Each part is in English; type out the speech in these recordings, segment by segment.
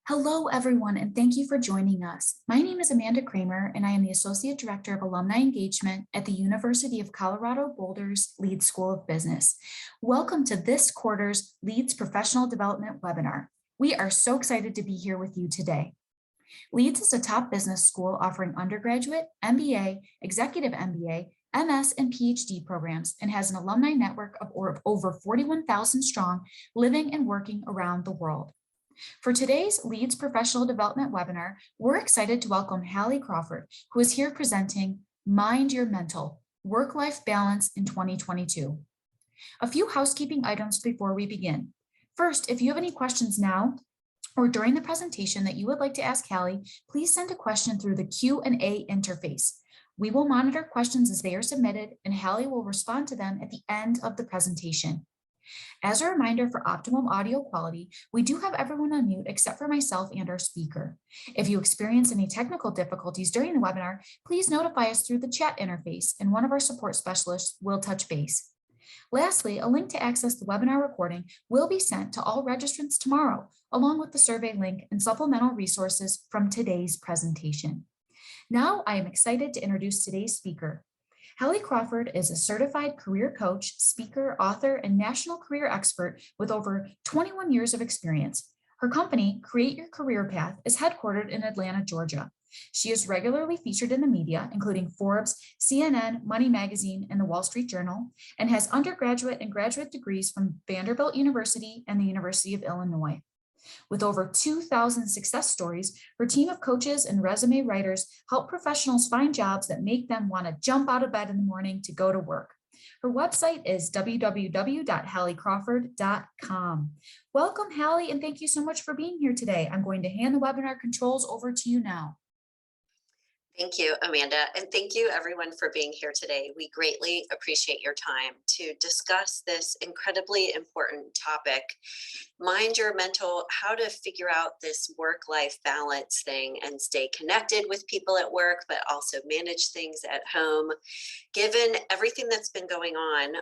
Hello, everyone, and thank you for joining us. My name is Amanda Kramer, and I am the Associate Director of Alumni Engagement at the University of Colorado Boulder's Leeds School of Business. Welcome to this quarter's Leeds Professional Development webinar. We are so excited to be here with you today. Leeds is a top business school offering undergraduate, MBA, executive MBA, MS, and PhD programs, and has an alumni network of over 41,000 strong, living and working around the world. For today's Leeds Professional Development webinar, we're excited to welcome Hallie Crawford, who is here presenting Mind Your Mental, Work-Life Balance in 2022. A few housekeeping items before we begin. First, if you have any questions now or during the presentation that you would like to ask Hallie, please send a question through the Q&A interface. We will monitor questions as they are submitted, and Hallie will respond to them at the end of the presentation. As a reminder, for optimum audio quality, we do have everyone on mute except for myself and our speaker. If you experience any technical difficulties during the webinar, please notify us through the chat interface, and one of our support specialists will touch base. Lastly, a link to access the webinar recording will be sent to all registrants tomorrow, along with the survey link and supplemental resources from today's presentation. Now, I am excited to introduce today's speaker. Hallie Crawford is a certified career coach, speaker, author, and national career expert with over 21 years of experience. Her company, Create Your Career Path, is headquartered in Atlanta, Georgia. She is regularly featured in the media, including Forbes, CNN, Money Magazine, and the Wall Street Journal, and has undergraduate and graduate degrees from Vanderbilt University and the University of Illinois. With over 2,000 success stories, her team of coaches and resume writers help professionals find jobs that make them want to jump out of bed in the morning to go to work. Her website is www.halliecrawford.com. Welcome, Hallie, and thank you so much for being here today. I'm going to hand the webinar controls over to you now. Thank you, Amanda, and thank you everyone for being here today. We greatly appreciate your time to discuss this incredibly important topic. Mind your mental, how to figure out this work-life balance thing and stay connected with people at work, but also manage things at home, given everything that's been going on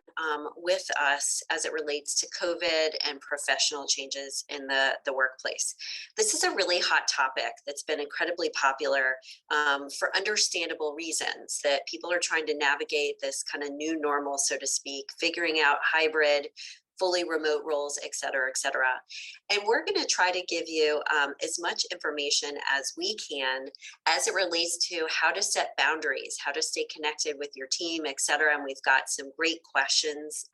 with us as it relates to COVID and professional changes in the workplace. This is a really hot topic that's been incredibly popular for understandable reasons, that people are trying to navigate this kind of new normal, so to speak, figuring out hybrid, fully remote roles, et cetera, et cetera. And we're going to try to give you as much information as we can as it relates to how to set boundaries, how to stay connected with your team, et cetera. And we've got some great questions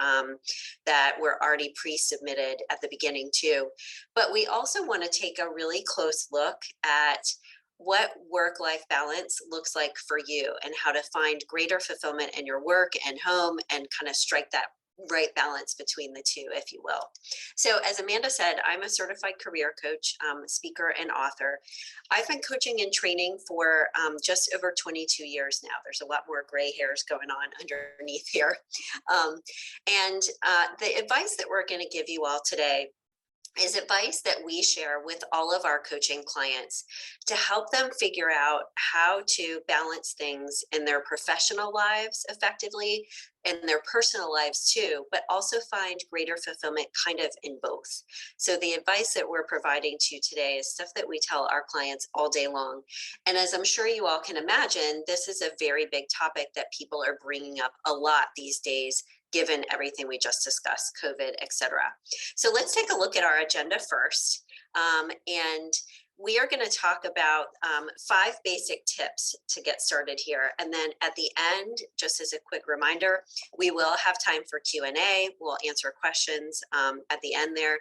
that were already pre-submitted at the beginning too. But we also want to take a really close look at what work-life balance looks like for you and how to find greater fulfillment in your work and home and kind of strike that right balance between the two, if you will. So as Amanda said, I'm a certified career coach, speaker, and author. I've been coaching and training for just over 22 years now. There's a lot more gray hairs going on underneath here. The advice that we're going to give you all today is advice that we share with all of our coaching clients to help them figure out how to balance things in their professional lives effectively and their personal lives too, but also find greater fulfillment kind of in both. So the advice that we're providing to you today is stuff that we tell our clients all day long. And as I'm sure you all can imagine, this is a very big topic that people are bringing up a lot these days, given everything we just discussed, COVID, et cetera. So let's take a look at our agenda first. And we are going to talk about 5 basic tips to get started here. And then at the end, just as a quick reminder, we will have time for Q&A. We'll answer questions at the end there.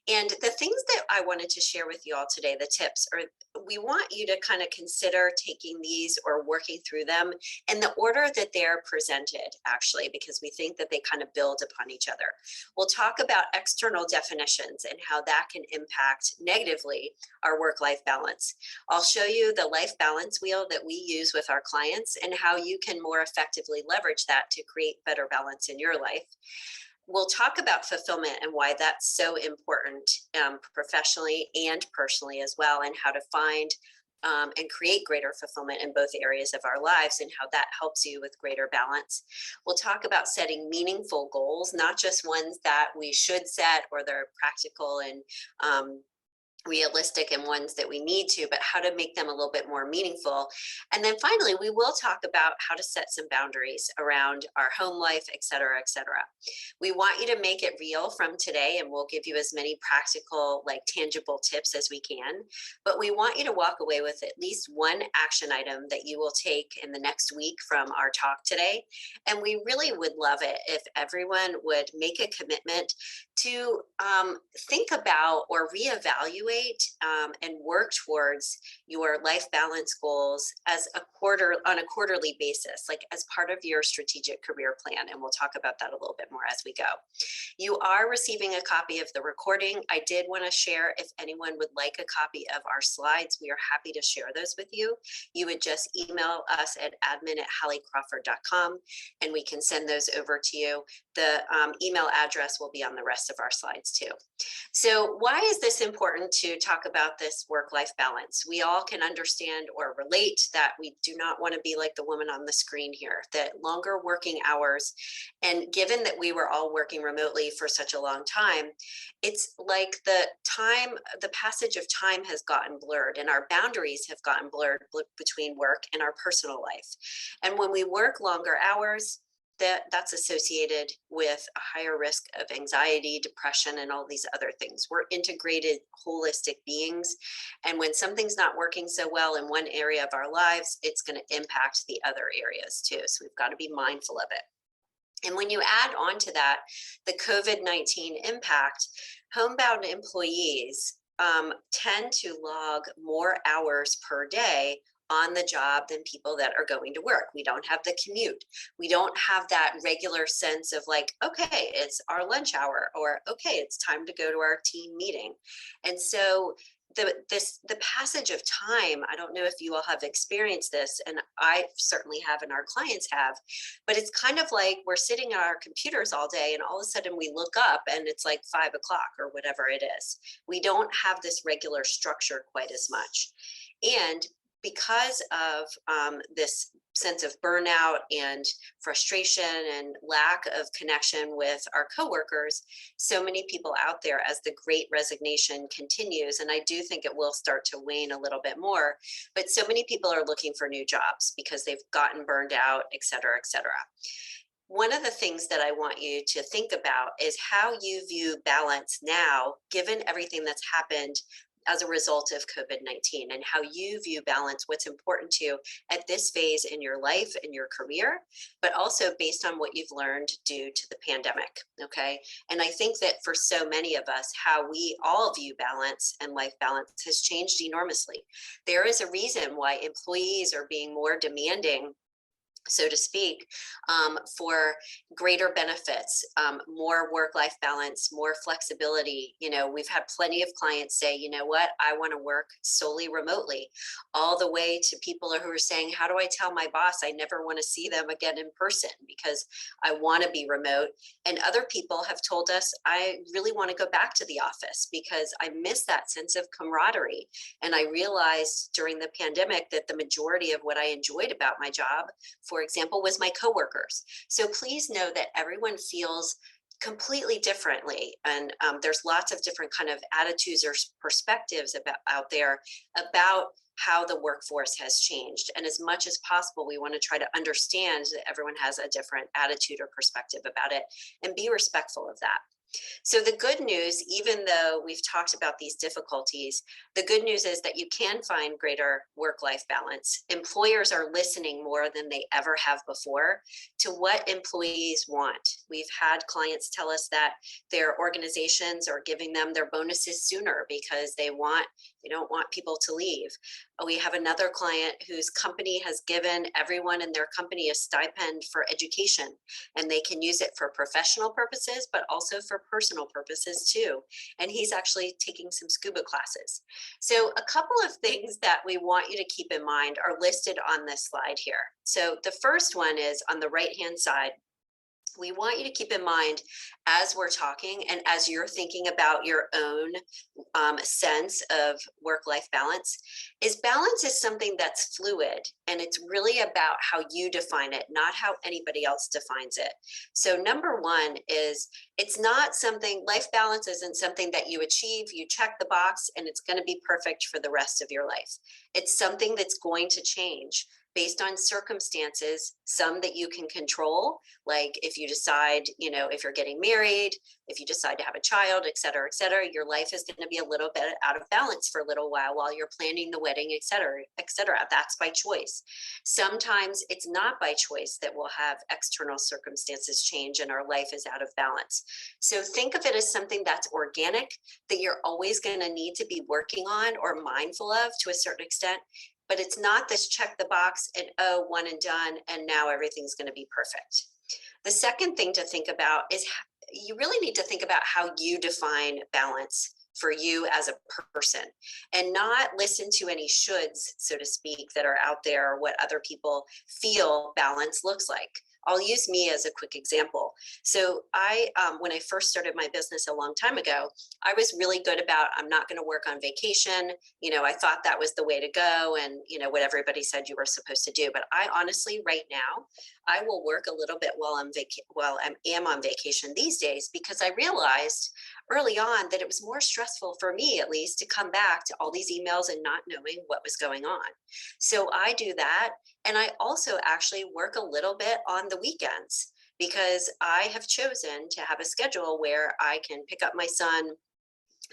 And the things that I wanted to share with you all today, the tips, are we want you to kind of consider taking these or working through them in the order that they're presented, actually, because we think that they kind of build upon each other. We'll talk about external definitions and how that can impact negatively our work-life balance. I'll show you the life balance wheel that we use with our clients and how you can more effectively leverage that to create better balance in your life. We'll talk about fulfillment and why that's so important professionally and personally as well, and how to find and create greater fulfillment in both areas of our lives and how that helps you with greater balance. We'll talk about setting meaningful goals, not just ones that we should set or they're practical and realistic and ones that we need to, but how to make them a little bit more meaningful. And then finally, we will talk about how to set some boundaries around our home life, et cetera, et cetera. We want you to make it real from today, and we'll give you as many practical, like tangible tips as we can. But we want you to walk away with at least one action item that you will take in the next week from our talk today. And we really would love it if everyone would make a commitment to think about or reevaluate and work towards your life balance goals as on a quarterly basis, like as part of your strategic career plan. And we'll talk about that a little bit more as we go. You are receiving a copy of the recording. I did want to share, if anyone would like a copy of our slides, we are happy to share those with you. You would just email us at admin@halliecrawford.com and we can send those over to you. The email address will be on the rest of our slides too. So why is this important to talk about this work-life balance? We all can understand or relate that we do not want to be like the woman on the screen here, that longer working hours, and given that we were all working remotely for such a long time, it's like the passage of time has gotten blurred and our boundaries have gotten blurred between work and our personal life. And when we work longer hours, that's associated with a higher risk of anxiety, depression, and all these other things. We're integrated, holistic beings. And when something's not working so well in one area of our lives, it's going to impact the other areas too. So we've got to be mindful of it. And when you add on to that, the COVID-19 impact, homebound employees tend to log more hours per day on the job than people that are going to work. We don't have the commute. We don't have that regular sense of like, okay, it's our lunch hour, or okay, it's time to go to our team meeting. And so the passage of time, I don't know if you all have experienced this, and I certainly have, and our clients have, but it's kind of like we're sitting at our computers all day and all of a sudden we look up and it's like 5 o'clock or whatever it is. We don't have this regular structure quite as much. And because of this sense of burnout and frustration and lack of connection with our coworkers, so many people out there, as the great resignation continues, and I do think it will start to wane a little bit more, but so many people are looking for new jobs because they've gotten burned out, et cetera, et cetera. One of the things that I want you to think about is how you view balance now, given everything that's happened as a result of COVID-19, and how you view balance, what's important to you at this phase in your life and your career, but also based on what you've learned due to the pandemic, okay? And I think that for so many of us, how we all view balance and life balance has changed enormously. There is a reason why employees are being more demanding, so to speak, for greater benefits, more work-life balance, more flexibility. You know, we've had plenty of clients say, you know what, I want to work solely remotely, all the way to people who are saying, how do I tell my boss I never want to see them again in person because I want to be remote? And other people have told us, I really want to go back to the office because I miss that sense of camaraderie. And I realized during the pandemic that the majority of what I enjoyed about my job, for example, was my coworkers. So please know that everyone feels completely differently. And there's lots of different kind of attitudes or perspectives out there about how the workforce has changed. And as much as possible, we want to try to understand that everyone has a different attitude or perspective about it and be respectful of that. So the good news, even though we've talked about these difficulties, the good news is that you can find greater work-life balance. Employers are listening more than they ever have before to what employees want. We've had clients tell us that their organizations are giving them their bonuses sooner because they don't want people to leave. We have another client whose company has given everyone in their company a stipend for education, and they can use it for professional purposes, but also for personal purposes too. And he's actually taking some scuba classes. So a couple of things that we want you to keep in mind are listed on this slide here. So the first one is on the right-hand side. we want you to keep in mind as we're talking and as you're thinking about your own sense of work-life balance is something that's fluid, and it's really about how you define it, not how anybody else defines it. So number one is, it's not something, life balance isn't something that you achieve, you check the box, and it's going to be perfect for the rest of your life. It's something that's going to change based on circumstances, some that you can control, like if you decide, if you're getting married, if you decide to have a child, et cetera, your life is going to be a little bit out of balance for a little while you're planning the wedding, et cetera, et cetera. That's by choice. Sometimes it's not by choice that we'll have external circumstances change and our life is out of balance. So think of it as something that's organic, that you're always going to need to be working on or mindful of to a certain extent. But it's not this check the box and, oh, one and done, and now everything's going to be perfect. The second thing to think about is you really need to think about how you define balance for you as a person, and not listen to any shoulds, so to speak, that are out there, or what other people feel balance looks like. I'll use me as a quick example. So when I first started my business a long time ago, I was really good about, I'm not going to work on vacation. I thought that was the way to go, and what everybody said you were supposed to do. But I honestly, right now, I will work a little bit while I'm on vacation these days, because I realized early on that it was more stressful for me, at least, to come back to all these emails and not knowing what was going on. So I do that. And I also actually work a little bit on the weekends, because I have chosen to have a schedule where I can pick up my son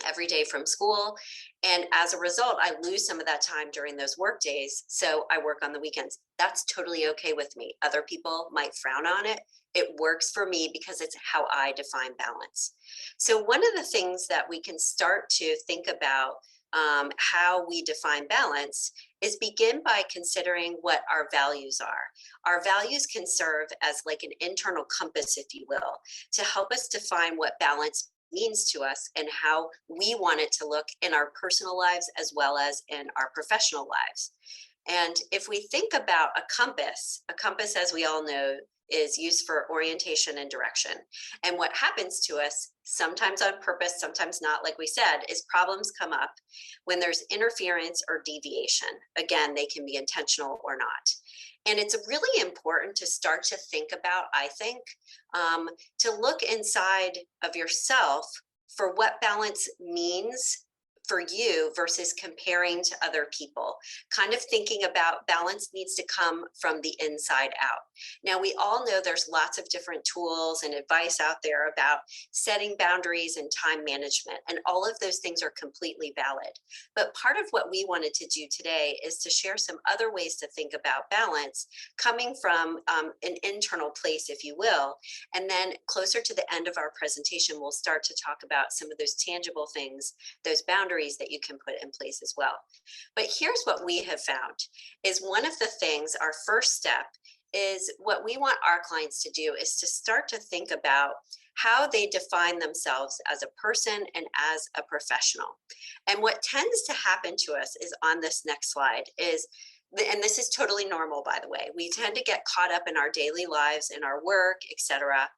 every day from school. And as a result, I lose some of that time during those work days. So I work on the weekends. That's totally okay with me. Other people might frown on it. It works for me because it's how I define balance. So one of the things that we can start to think about how we define balance is begin by considering what our values are. Our values can serve as like an internal compass, if you will, to help us define what balance means to us and how we want it to look in our personal lives as well as in our professional lives. And if we think about a compass, as we all know, is used for orientation and direction. And what happens to us, sometimes on purpose, sometimes not, like we said, is problems come up when there's interference or deviation. Again, they can be intentional or not. And it's really important to start to think about, I think, to look inside of yourself for what balance means for you versus comparing to other people. Kind of thinking about balance needs to come from the inside out. Now, we all know there's lots of different tools and advice out there about setting boundaries and time management, and all of those things are completely valid. But part of what we wanted to do today is to share some other ways to think about balance coming from an internal place, if you will. And then closer to the end of our presentation, we'll start to talk about some of those tangible things, those boundaries that you can put in place as well. But here's what we have found is one of the things, our first step is what we want our clients to do is to start to think about how they define themselves as a person and as a professional. And what tends to happen to us is on this next slide is, and this is totally normal, by the way, we tend to get caught up in our daily lives, in our work, etc.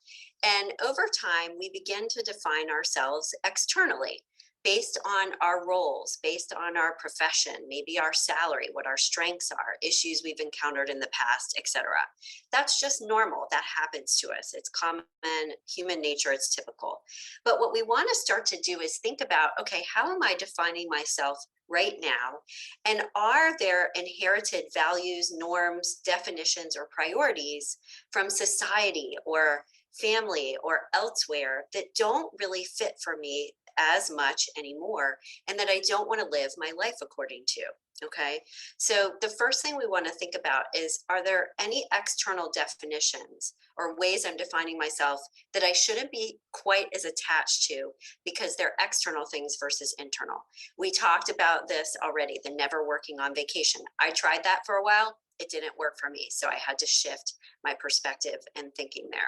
And over time, we begin to define ourselves externally, based on our roles, based on our profession, maybe our salary, what our strengths are, issues we've encountered in the past, etc. That's just normal. That happens to us. It's common human nature. It's typical. But what we want to start to do is think about, okay, how am I defining myself right now? And are there inherited values, norms, definitions, or priorities from society or family or elsewhere that don't really fit for me as much anymore, and that I don't want to live my life according to? Okay, so the first thing we want to think about is, are there any external definitions or ways I'm defining myself that I shouldn't be quite as attached to because they're external things versus internal? We talked about this already, the never working on vacation. I tried that for a while. It didn't work for me. So I had to shift my perspective and thinking there.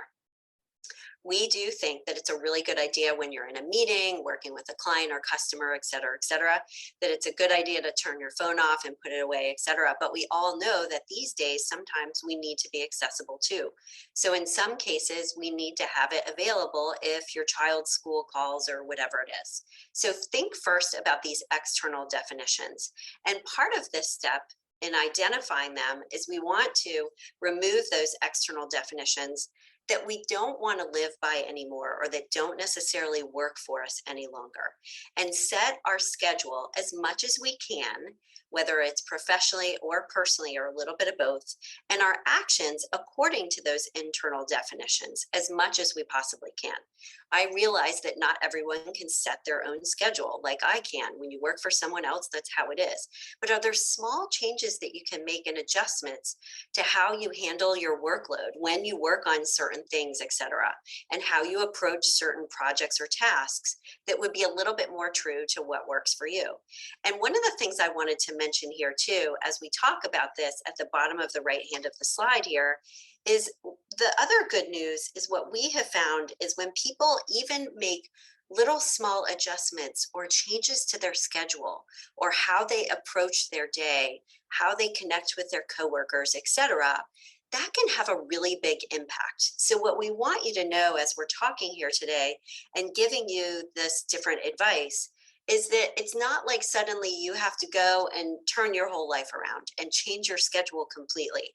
We do think that it's a really good idea when you're in a meeting, working with a client or customer, et cetera, that it's a good idea to turn your phone off and put it away, et cetera. But we all know that these days, sometimes we need to be accessible too. So in some cases, we need to have it available if your child's school calls or whatever it is. So think first about these external definitions. And part of this step in identifying them is we want to remove those external definitions that we don't want to live by anymore or that don't necessarily work for us any longer, and set our schedule as much as we can, whether it's professionally or personally or a little bit of both, and our actions according to those internal definitions as much as we possibly can. I realize that not everyone can set their own schedule like I can. When you work for someone else, that's how it is. But are there small changes that you can make and adjustments to how you handle your workload when you work on certain things, et cetera, and how you approach certain projects or tasks that would be a little bit more true to what works for you? And one of the things I wanted to mention here too, as we talk about this at the bottom of the right hand of the slide here, is the other good news is what we have found is when people even make little small adjustments or changes to their schedule or how they approach their day, how they connect with their coworkers, etc., that can have a really big impact. So what we want you to know as we're talking here today and giving you this different advice is that it's not like suddenly you have to go and turn your whole life around and change your schedule completely.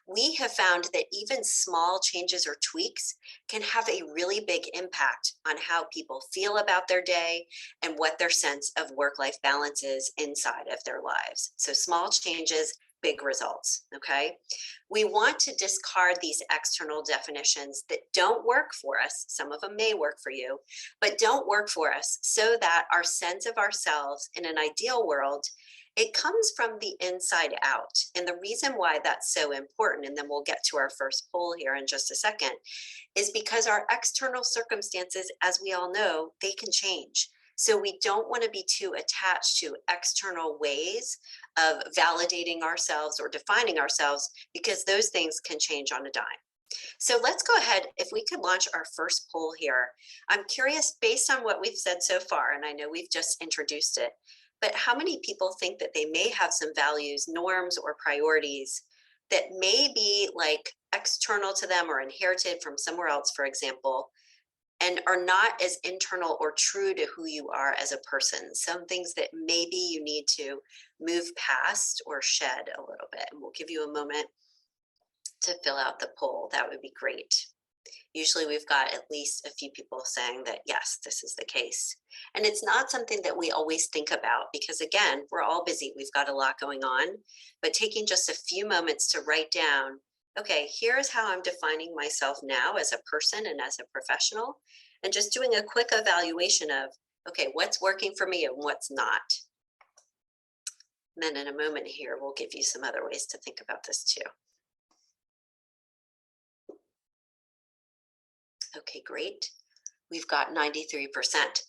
We have found that even small changes or tweaks can have a really big impact on how people feel about their day and what their sense of work-life balance is inside of their lives. So small changes, big results, okay? We want to discard these external definitions that don't work for us. Some of them may work for you, but don't work for us, so that our sense of ourselves in an ideal world, it comes from the inside out. And the reason why that's so important, and then we'll get to our first poll here in just a second, is because our external circumstances, as we all know, they can change. So we don't want to be too attached to external ways of validating ourselves or defining ourselves, because those things can change on a dime. So let's go ahead. If we could launch our first poll here. I'm curious, based on what we've said so far, and I know we've just introduced it, but how many people think that they may have some values, norms, or priorities that may be like external to them or inherited from somewhere else, for example, and are not as internal or true to who you are as a person? Some things that maybe you need to move past or shed a little bit. And we'll give you a moment to fill out the poll. That would be great. Usually we've got at least a few people saying that, yes, this is the case. And it's not something that we always think about because, again, we're all busy. We've got a lot going on. But taking just a few moments to write down, okay, here's how I'm defining myself now as a person and as a professional, and just doing a quick evaluation of, okay, what's working for me and what's not. And then in a moment here, we'll give you some other ways to think about this too. Okay, great. We've got 93%.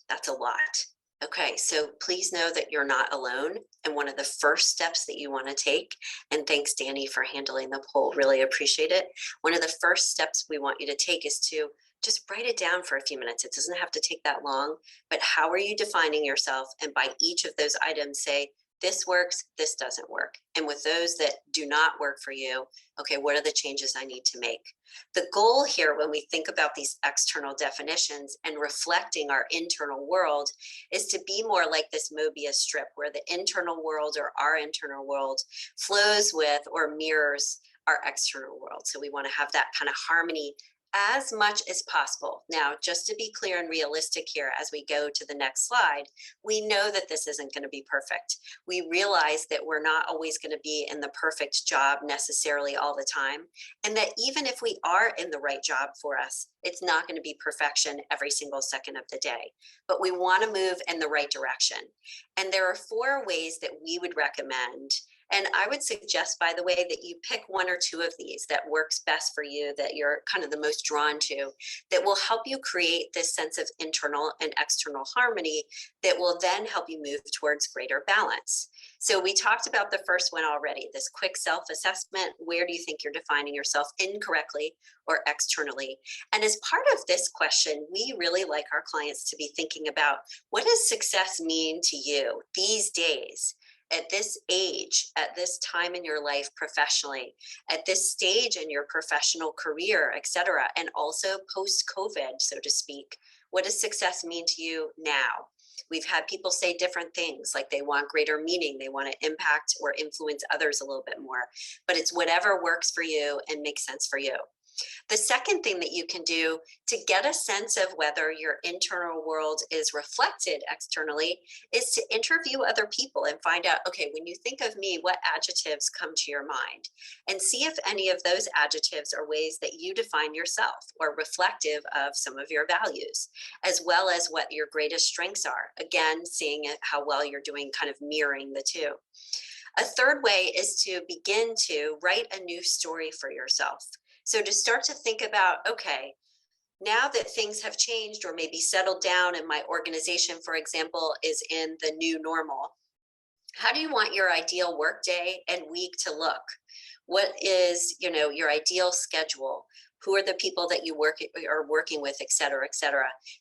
That's a lot. Okay, so please know that you're not alone. And one of the first steps that you want to take, and thanks, Danny, for handling the poll, really appreciate it. One of the first steps we want you to take is to just write it down for a few minutes. It doesn't have to take that long, but how are you defining yourself? And by each of those items, say, this works, this doesn't work. And with those that do not work for you, okay, what are the changes I need to make? The goal here, when we think about these external definitions and reflecting our internal world, is to be more like this Mobius strip where the internal world or our internal world flows with or mirrors our external world. So we want to have that kind of harmony as much as possible. Now, just to be clear and realistic here, as we go to the next slide, we know that this isn't going to be perfect. We realize that we're not always going to be in the perfect job necessarily all the time. And that even if we are in the right job for us, it's not going to be perfection every single second of the day. But we want to move in the right direction. And there are 4 ways that we would recommend And I would suggest, by the way, that you pick one or two of these that works best for you, that you're kind of the most drawn to, that will help you create this sense of internal and external harmony that will then help you move towards greater balance. So we talked about the first one already, this quick self-assessment. Where do you think you're defining yourself incorrectly or externally? And as part of this question, we really like our clients to be thinking about, what does success mean to you these days? At this age, at this time in your life professionally, at this stage in your professional career, et cetera, and also post-COVID, so to speak, what does success mean to you now? We've had people say different things, like they want greater meaning, they want to impact or influence others a little bit more, but it's whatever works for you and makes sense for you. The second thing that you can do to get a sense of whether your internal world is reflected externally is to interview other people and find out, okay, when you think of me, what adjectives come to your mind? And see if any of those adjectives are ways that you define yourself or reflective of some of your values, as well as what your greatest strengths are. Again, seeing how well you're doing, kind of mirroring the two. A third way is to begin to write a new story for yourself. So to start to think about, okay, now that things have changed or maybe settled down and my organization, for example, is in the new normal, how do you want your ideal workday and week to look? What is, your ideal schedule? Who are the people that you are working with, et cetera,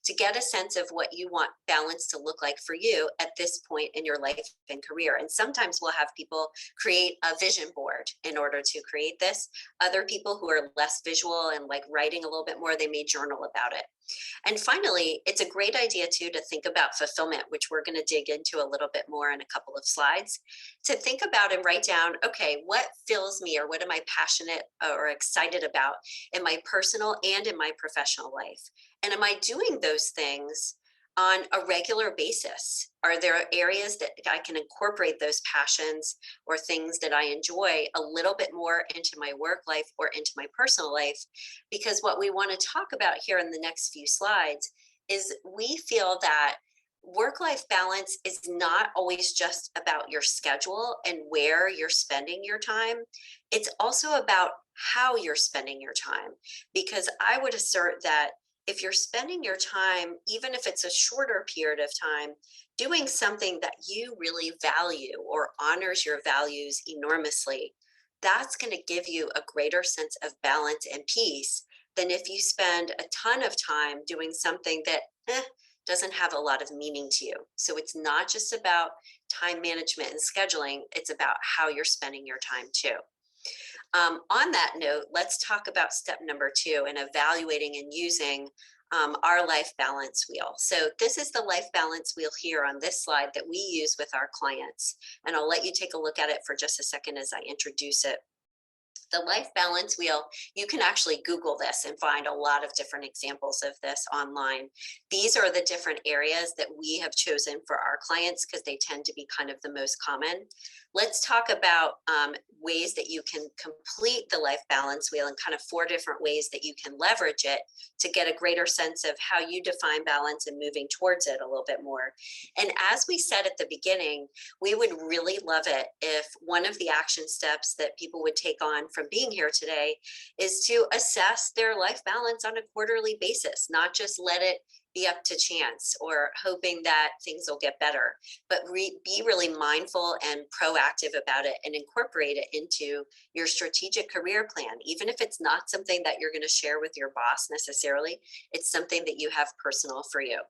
to get a sense of what you want balance to look like for you at this point in your life and career. And sometimes we'll have people create a vision board in order to create this. Other people who are less visual and like writing a little bit more, they may journal about it. And finally, it's a great idea too to think about fulfillment, which we're going to dig into a little bit more in a couple of slides, to think about and write down, okay, what fills me or what am I passionate or excited about in my personal and in my professional life? And am I doing those things on a regular basis? Are there areas that I can incorporate those passions or things that I enjoy a little bit more into my work life or into my personal life? Because what we want to talk about here in the next few slides is we feel that work-life balance is not always just about your schedule and where you're spending your time. It's also about how you're spending your time. Because I would assert that if you're spending your time, even if it's a shorter period of time, doing something that you really value or honors your values enormously, that's going to give you a greater sense of balance and peace than if you spend a ton of time doing something that doesn't have a lot of meaning to you. So it's not just about time management and scheduling, it's about how you're spending your time too. On that note, let's talk about step number 2 and evaluating and using our life balance wheel. So this is the life balance wheel here on this slide that we use with our clients. And I'll let you take a look at it for just a second as I introduce it. The life balance wheel, you can actually Google this and find a lot of different examples of this online. These are the different areas that we have chosen for our clients because they tend to be kind of the most common. Let's talk about ways that you can complete the life balance wheel and kind of 4 different ways that you can leverage it to get a greater sense of how you define balance and moving towards it a little bit more. And as we said at the beginning, we would really love it if one of the action steps that people would take on from being here today is to assess their life balance on a quarterly basis, not just let it be up to chance or hoping that things will get better, but be really mindful and proactive about it and incorporate it into your strategic career plan. Even if it's not something that you're going to share with your boss necessarily, it's something that you have personal for you.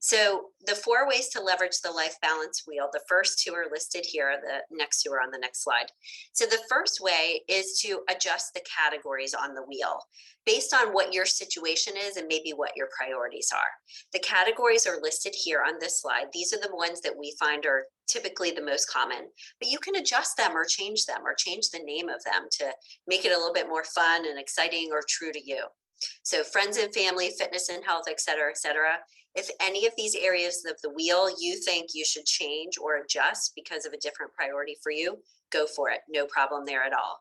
So the 4 ways to leverage the life balance wheel, the first 2 are listed here, the next 2 are on the next slide. So the first way is to adjust the categories on the wheel based on what your situation is and maybe what your priorities are. The categories are listed here on this slide. These are the ones that we find are typically the most common, but you can adjust them or change the name of them to make it a little bit more fun and exciting or true to you. So friends and family, fitness and health, et cetera, et cetera. If any of these areas of the wheel you think you should change or adjust because of a different priority for you, go for it. No problem there at all.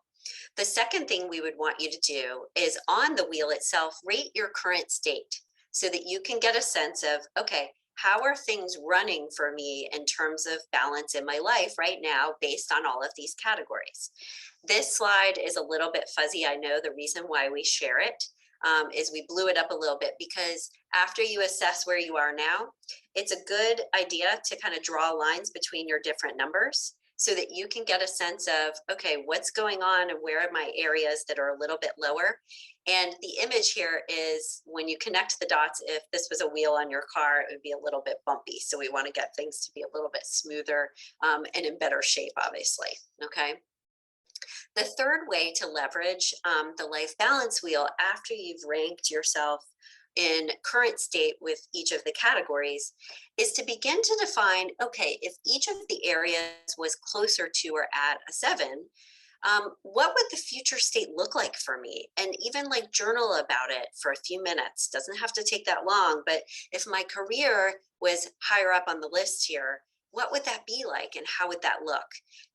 The second thing we would want you to do is on the wheel itself, rate your current state so that you can get a sense of, okay, how are things running for me in terms of balance in my life right now based on all of these categories. This slide is a little bit fuzzy. I know the reason why we share it is we blew it up a little bit because after you assess where you are now, it's a good idea to kind of draw lines between your different numbers so that you can get a sense of, okay, what's going on and where are my areas that are a little bit lower. And the image here is when you connect the dots, if this was a wheel on your car, it would be a little bit bumpy. So we want to get things to be a little bit smoother and in better shape, obviously. Okay. The third way to leverage the life balance wheel after you've ranked yourself in current state with each of the categories is to begin to define, okay, if each of the areas was closer to or at a 7, what would the future state look like for me? And even like journal about it for a few minutes. Doesn't have to take that long, but if my career was higher up on the list here, what would that be like and how would that look?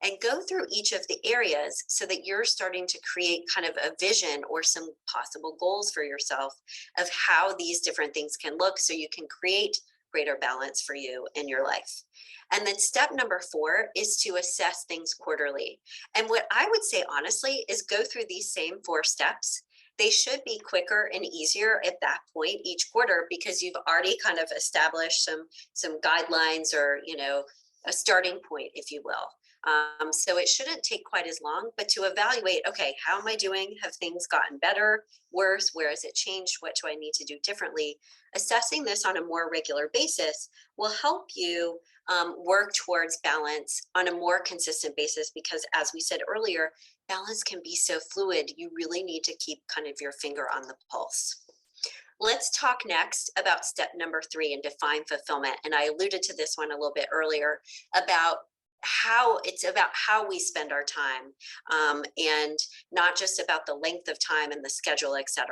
And go through each of the areas so that you're starting to create kind of a vision or some possible goals for yourself of how these different things can look so you can create greater balance for you in your life. And then step number 4 is to assess things quarterly. And what I would say honestly is go through these same 4 steps. They should be quicker and easier at that point each quarter because you've already kind of established some guidelines or, a starting point, if you will. So it shouldn't take quite as long, but to evaluate, okay, how am I doing? Have things gotten better, worse? Where has it changed? What do I need to do differently? Assessing this on a more regular basis will help you work towards balance on a more consistent basis because, as we said earlier, balance can be so fluid. You really need to keep kind of your finger on the pulse. Let's talk next about step number 3 and define fulfillment. And I alluded to this one a little bit earlier about how it's about how we spend our time and not just about the length of time and the schedule, etc.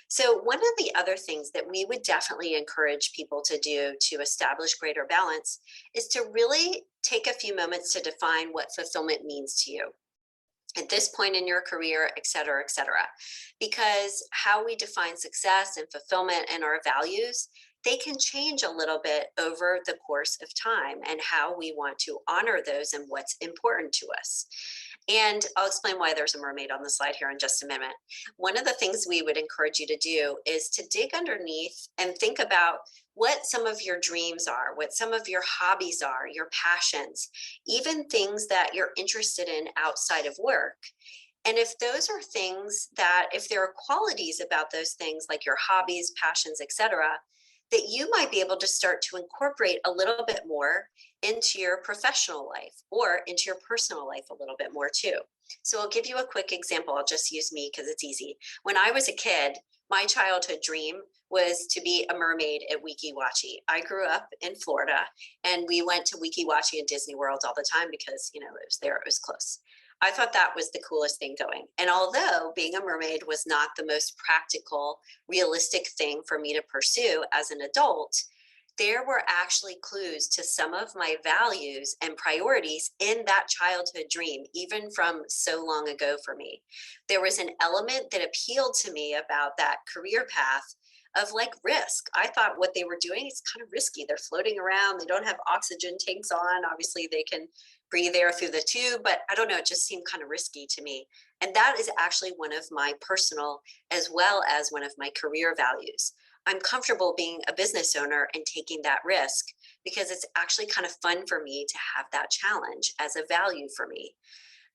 So one of the other things that we would definitely encourage people to do to establish greater balance is to really take a few moments to define what fulfillment means to you at this point in your career, et cetera, et cetera. Because how we define success and fulfillment and our values, they can change a little bit over the course of time and how we want to honor those and what's important to us. And I'll explain why there's a mermaid on the slide here in just a minute. One of the things we would encourage you to do is to dig underneath and think about what some of your dreams are, what some of your hobbies are, your passions, even things that you're interested in outside of work. And if those are things that, if there are qualities about those things like your hobbies, passions, etc., that you might be able to start to incorporate a little bit more into your professional life or into your personal life a little bit more too. So I'll give you a quick example. I'll just use me because it's easy. When I was a kid, my childhood dream was to be a mermaid at Weeki Wachee. I grew up in Florida and we went to Weeki Wachee and Disney World all the time because, it was there, it was close. I thought that was the coolest thing going. And although being a mermaid was not the most practical, realistic thing for me to pursue as an adult, there were actually clues to some of my values and priorities in that childhood dream, even from so long ago for me. There was an element that appealed to me about that career path of like risk. I thought what they were doing is kind of risky. They're floating around, they don't have oxygen tanks on. Obviously, they can breathe air through the tube, but I don't know, it just seemed kind of risky to me. And that is actually one of my personal as well as one of my career values. I'm comfortable being a business owner and taking that risk because it's actually kind of fun for me to have that challenge as a value for me.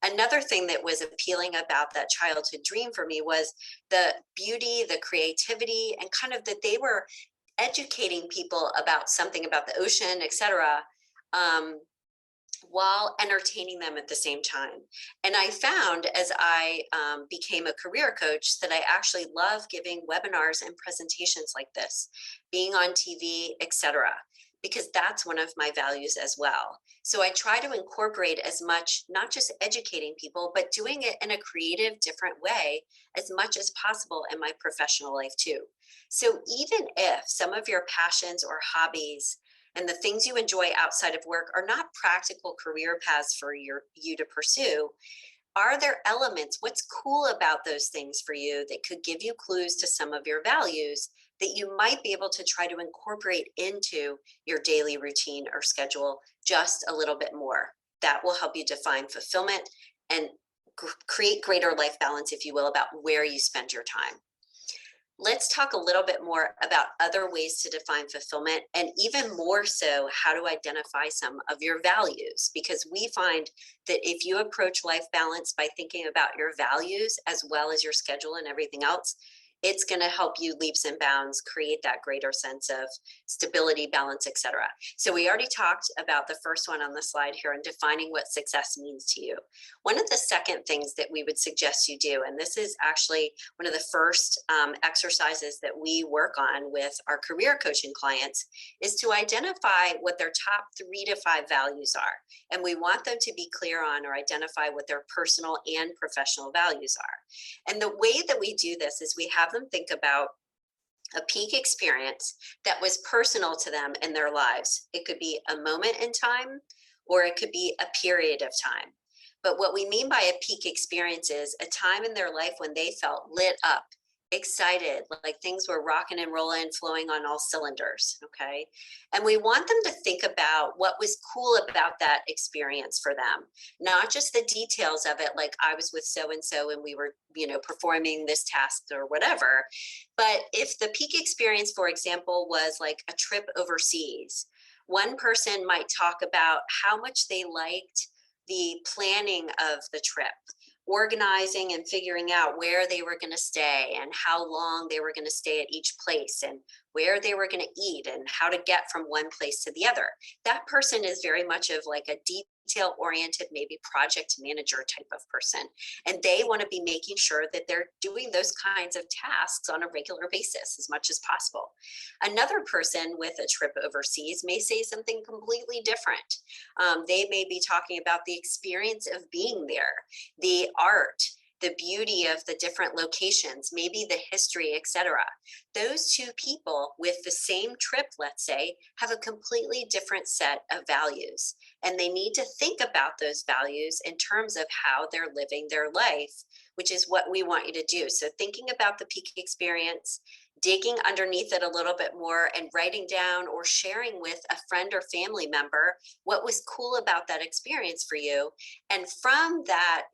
Another thing that was appealing about that childhood dream for me was the beauty, the creativity, and kind of that they were educating people about something about the ocean, et cetera, while entertaining them at the same time. And I found as I became a career coach that I actually love giving webinars and presentations like this, being on TV, etc., because that's one of my values as well. So I try to incorporate as much, not just educating people, but doing it in a creative, different way as much as possible in my professional life too. So even if some of your passions or hobbies and the things you enjoy outside of work are not practical career paths for you to pursue, are there elements, what's cool about those things for you that could give you clues to some of your values that you might be able to try to incorporate into your daily routine or schedule just a little bit more. That will help you define fulfillment and create greater life balance, if you will, about where you spend your time. Let's talk a little bit more about other ways to define fulfillment, and even more so, how to identify some of your values. Because we find that if you approach life balance by thinking about your values as well as your schedule and everything else, it's going to help you leaps and bounds create that greater sense of stability, balance, etc. So we already talked about the first one on the slide here and defining what success means to you. One of the second things that we would suggest you do, and this is actually one of the first exercises that we work on with our career coaching clients, is to identify what their top 3 to 5 values are. And we want them to be clear on or identify what their personal and professional values are. And the way that we do this is we have them think about a peak experience that was personal to them in their lives. It could be a moment in time, or it could be a period of time. But what we mean by a peak experience is a time in their life when they felt lit up, excited, like things were rocking and rolling, flowing on all cylinders. Okay. And we want them to think about what was cool about that experience for them, not just the details of it, like I was with so and so and we were, performing this task or whatever. But if the peak experience, for example, was like a trip overseas, one person might talk about how much they liked the planning of the trip, organizing and figuring out where they were going to stay and how long they were going to stay at each place and where they were going to eat and how to get from one place to the other. That person is very much of like a detail oriented, maybe project manager type of person. And they want to be making sure that they're doing those kinds of tasks on a regular basis as much as possible. Another person with a trip overseas may say something completely different. They may be talking about the experience of being there, the art, the beauty of the different locations, maybe the history, etc. Those two people with the same trip, let's say, have a completely different set of values. And they need to think about those values in terms of how they're living their life, which is what we want you to do. So thinking about the peak experience, digging underneath it a little bit more and writing down or sharing with a friend or family member what was cool about that experience for you. And from that,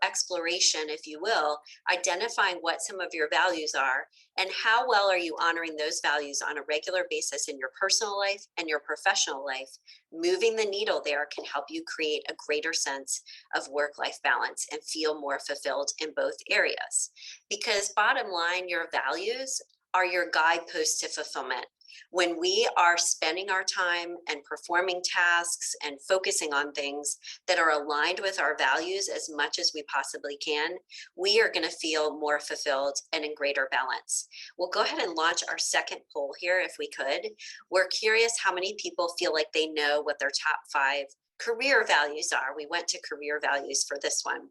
exploration, if you will, identifying what some of your values are and how well are you honoring those values on a regular basis in your personal life and your professional life. Moving the needle there can help you create a greater sense of work-life balance and feel more fulfilled in both areas. Because bottom line, your values are your guideposts to fulfillment. When we are spending our time and performing tasks and focusing on things that are aligned with our values as much as we possibly can, we are going to feel more fulfilled and in greater balance. We'll go ahead and launch our second poll here if we could. We're curious how many people feel like they know what their top 5 career values are. We went to career values for this one.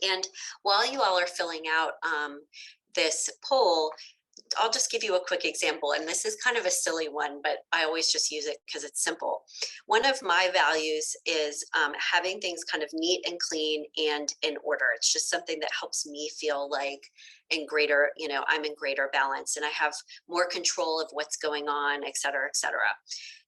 And while you all are filling out this poll, I'll just give you a quick example, and this is kind of a silly one, but I always just use it because it's simple. One of my values is having things kind of neat and clean and in order. It's just something that helps me feel like I'm in greater balance and I have more control of what's going on, et cetera, et cetera.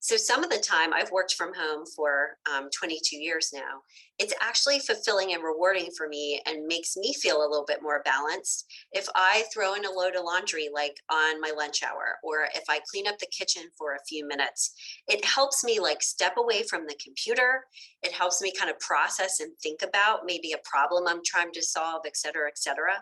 So some of the time I've worked from home for 22 years now. It's actually fulfilling and rewarding for me and makes me feel a little bit more balanced if I throw in a load of laundry like on my lunch hour, or if I clean up the kitchen for a few minutes. It helps me like step away from the computer. It helps me kind of process and think about maybe a problem I'm trying to solve, et cetera, et cetera.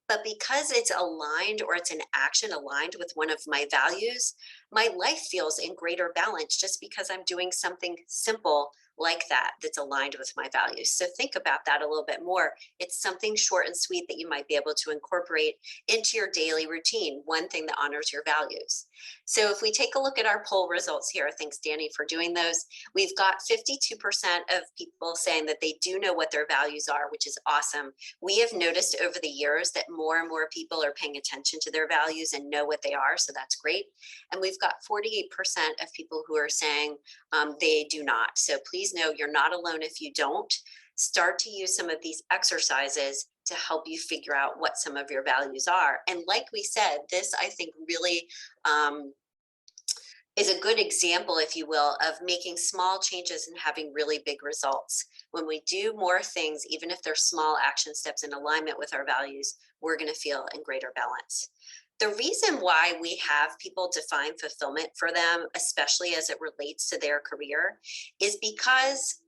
But because it's aligned, or it's an action aligned with one of my values, my life feels in greater balance just because I'm doing something simple like that that's aligned with my values. So think about that a little bit more. It's something short and sweet that you might be able to incorporate into your daily routine, one thing that honors your values. So if we take a look at our poll results here, thanks Danny for doing those, we've got 52% of people saying that they do know what their values are, which is awesome. We have noticed over the years that more and more people are paying attention to their values and know what they are, so that's great. And we've got 48% of people who are saying they do not. So please know you're not alone if you don't. start to use some of these exercises to help you figure out what some of your values are. And like we said, this I think really is a good example, if you will, of making small changes and having really big results. When we do more things, even if they're small action steps in alignment with our values, we're going to feel in greater balance. The reason why we have people define fulfillment for them, especially as it relates to their career, is because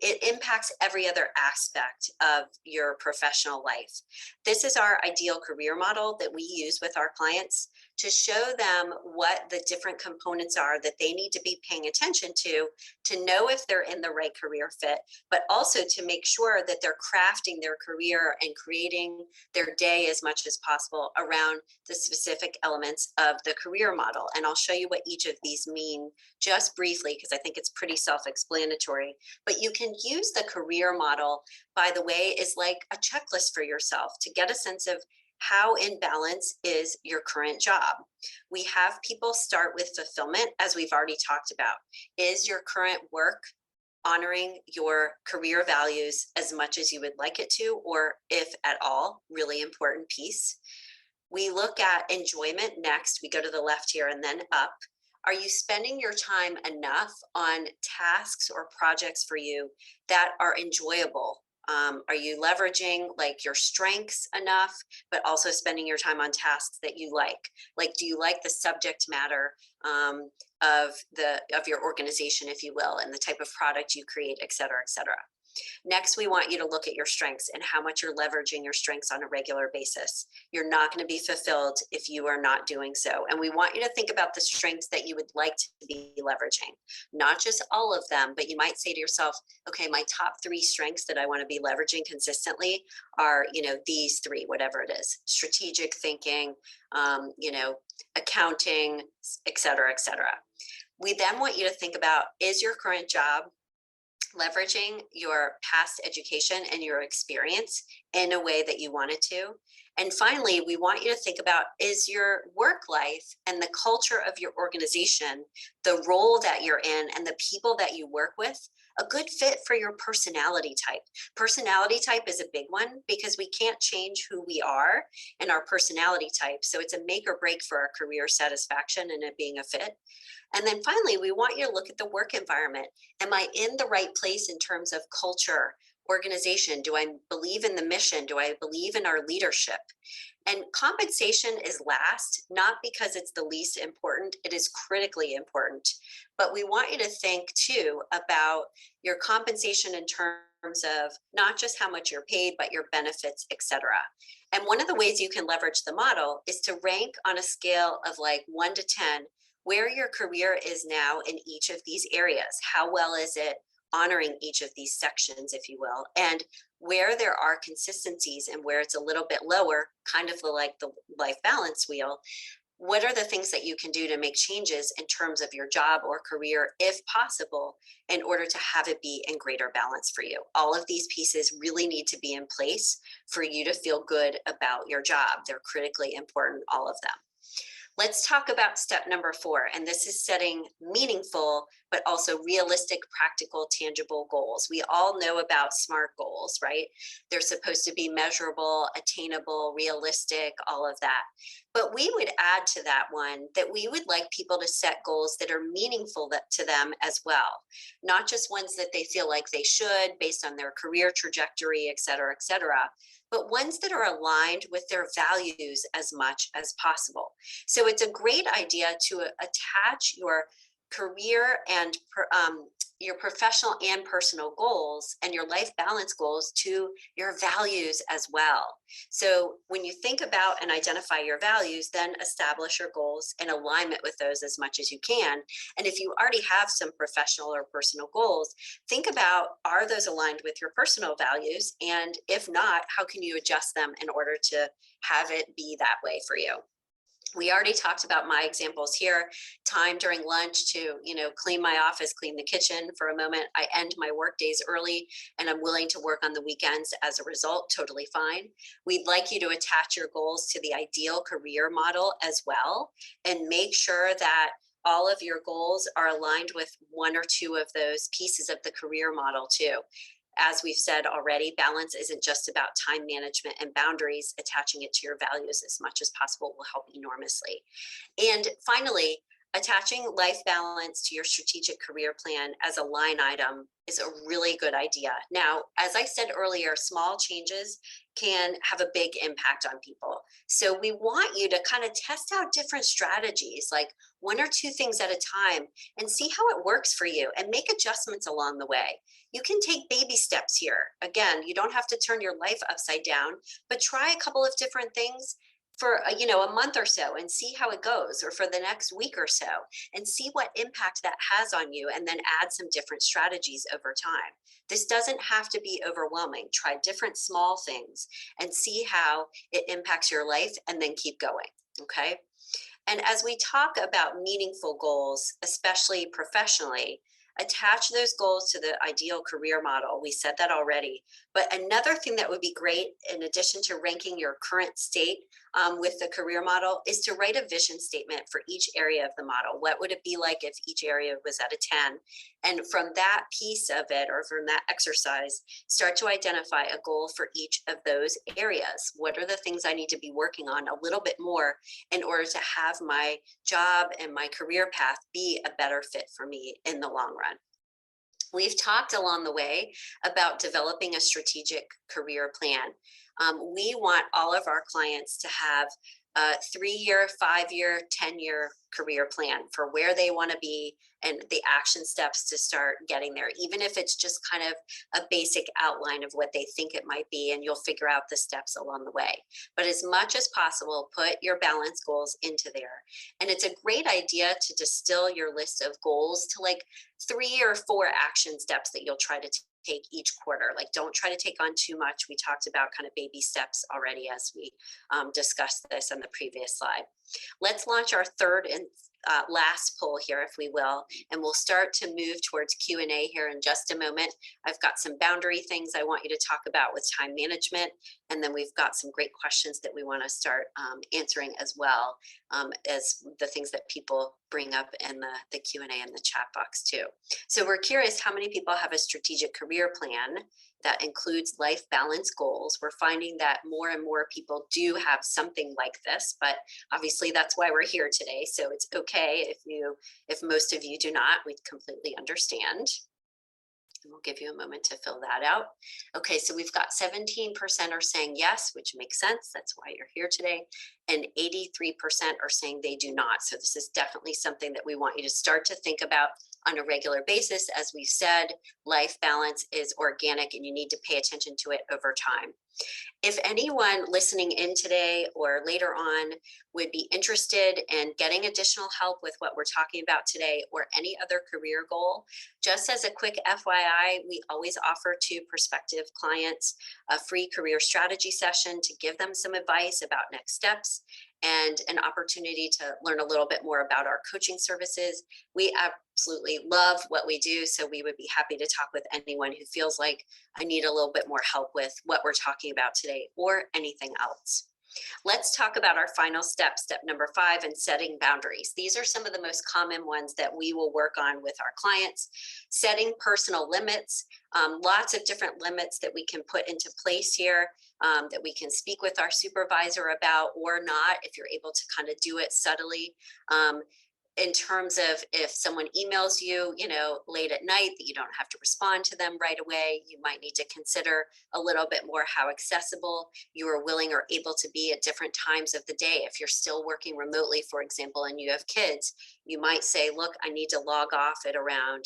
it impacts every other aspect of your professional life. This is our ideal career model that we use with our clients to show them what the different components are that they need to be paying attention to know if they're in the right career fit, but also to make sure that they're crafting their career and creating their day as much as possible around the specific elements of the career model. And I'll show you what each of these mean just briefly, because I think it's pretty self-explanatory. But you can use the career model, by the way, is like a checklist for yourself to get a sense of how in balance is your current job. We have people start with fulfillment, as we've already talked about. Is your current work honoring your career values as much as you would like it to, or if at all? Really important piece. We look at enjoyment next. We go to the left here and then up. Are you spending your time enough on tasks or projects for you that are enjoyable? Are you leveraging like your strengths enough, but also spending your time on tasks that you like? Like, do you like the subject matter of your organization, if you will, and the type of product you create, et cetera, et cetera? Next, we want you to look at your strengths and how much you're leveraging your strengths on a regular basis. You're not going to be fulfilled if you are not doing so. And we want you to think about the strengths that you would like to be leveraging, not just all of them, but you might say to yourself, okay, my top 3 strengths that I want to be leveraging consistently are, these 3, whatever it is: strategic thinking, accounting, et cetera, et cetera. We then want you to think about, is your current job leveraging your past education and your experience in a way that you wanted to? And finally, we want you to think about, is your work life and the culture of your organization, the role that you're in and the people that you work with, a good fit for your personality type? Personality type is a big one because we can't change who we are and our personality type. So it's a make or break for our career satisfaction and it being a fit. And then finally, we want you to look at the work environment. Am I in the right place in terms of culture, organization? Do I believe in the mission? Do I believe in our leadership? And compensation is last, not because it's the least important. It is critically important. But we want you to think too about your compensation in terms of not just how much you're paid, but your benefits, et cetera. And one of the ways you can leverage the model is to rank on a scale of like 1 to 10 where your career is now in each of these areas. How well is it honoring each of these sections, if you will, and where there are consistencies and where it's a little bit lower, kind of like the life balance wheel. What are the things that you can do to make changes in terms of your job or career, if possible, in order to have it be in greater balance for you? All of these pieces really need to be in place for you to feel good about your job. They're critically important, all of them. Let's talk about step number 4, and this is setting meaningful, but also realistic, practical, tangible goals. We all know about SMART goals, right? They're supposed to be measurable, attainable, realistic, all of that. But we would add to that one that we would like people to set goals that are meaningful to them as well, not just ones that they feel like they should based on their career trajectory, et cetera, but ones that are aligned with their values as much as possible. So it's a great idea to attach your career and your professional and personal goals and your life balance goals to your values as well. So when you think about and identify your values, then establish your goals in alignment with those as much as you can. And if you already have some professional or personal goals, think about, are those aligned with your personal values? And if not, how can you adjust them in order to have it be that way for you? We already talked about my examples here. Time during lunch to, clean my office, clean the kitchen for a moment. I end my work days early and I'm willing to work on the weekends as a result, totally fine. We'd like you to attach your goals to the ideal career model as well, and make sure that all of your goals are aligned with 1 or 2 of those pieces of the career model too. as we've said already, balance isn't just about time management and boundaries. Attaching it to your values as much as possible will help enormously. And finally, attaching life balance to your strategic career plan as a line item is a really good idea. Now, as I said earlier, small changes can have a big impact on people. So we want you to kind of test out different strategies, like one or two things at a time, and see how it works for you and make adjustments along the way. You can take baby steps here. Again, you don't have to turn your life upside down, but try a couple of different things for a month or so and see how it goes, or for the next week or so, and see what impact that has on you, and then add some different strategies over time. This doesn't have to be overwhelming. Try different small things and see how it impacts your life, and then keep going. Okay. And as we talk about meaningful goals, especially professionally, attach those goals to the ideal career model. We said that already. But another thing that would be great, in addition to ranking your current state with the career model, is to write a vision statement for each area of the model. What would it be like if each area was at a 10? And from that piece of it, or from that exercise, start to identify a goal for each of those areas. What are the things I need to be working on a little bit more in order to have my job and my career path be a better fit for me in the long run? We've talked along the way about developing a strategic career plan. We want all of our clients to have a 3-year, 5-year, 10-year career plan for where they want to be and the action steps to start getting there, even if it's just kind of a basic outline of what they think it might be, and you'll figure out the steps along the way. But as much as possible, put your balance goals into there. And it's a great idea to distill your list of goals to like 3 or 4 action steps that you'll try to take each quarter. Like, don't try to take on too much. We talked about kind of baby steps already as we discussed this on the previous slide. Let's launch our third and last poll here, if we will, and we'll start to move towards Q&A here in just a moment. I've got some boundary things I want you to talk about with time management, and then we've got some great questions that we want to start answering as well as the things that people bring up in the Q&A in the chat box too. So we're curious how many people have a strategic career plan that includes life balance goals. We're finding that more and more people do have something like this, but obviously that's why we're here today. So it's okay if most of you do not. We completely understand. And we'll give you a moment to fill that out. Okay, so we've got 17% are saying yes, which makes sense. That's why you're here today. And 83% are saying they do not. So this is definitely something that we want you to start to think about on a regular basis. As we've said, life balance is organic and you need to pay attention to it over time. If anyone listening in today or later on would be interested in getting additional help with what we're talking about today, or any other career goal, just as a quick FYI, we always offer to prospective clients a free career strategy session to give them some advice about next steps and an opportunity to learn a little bit more about our coaching services. We absolutely love what we do, so we would be happy to talk with anyone who feels like I need a little bit more help with what we're talking about today or anything else. Let's talk about our final step, step number 5, and setting boundaries. These are some of the most common ones that we will work on with our clients. Setting personal limits, lots of different limits that we can put into place here, that we can speak with our supervisor about or not, if you're able to kind of do it subtly. In terms of if someone emails you, late at night, that you don't have to respond to them right away, you might need to consider a little bit more how accessible you are willing or able to be at different times of the day. If you're still working remotely, for example, and you have kids, you might say, look, I need to log off at around,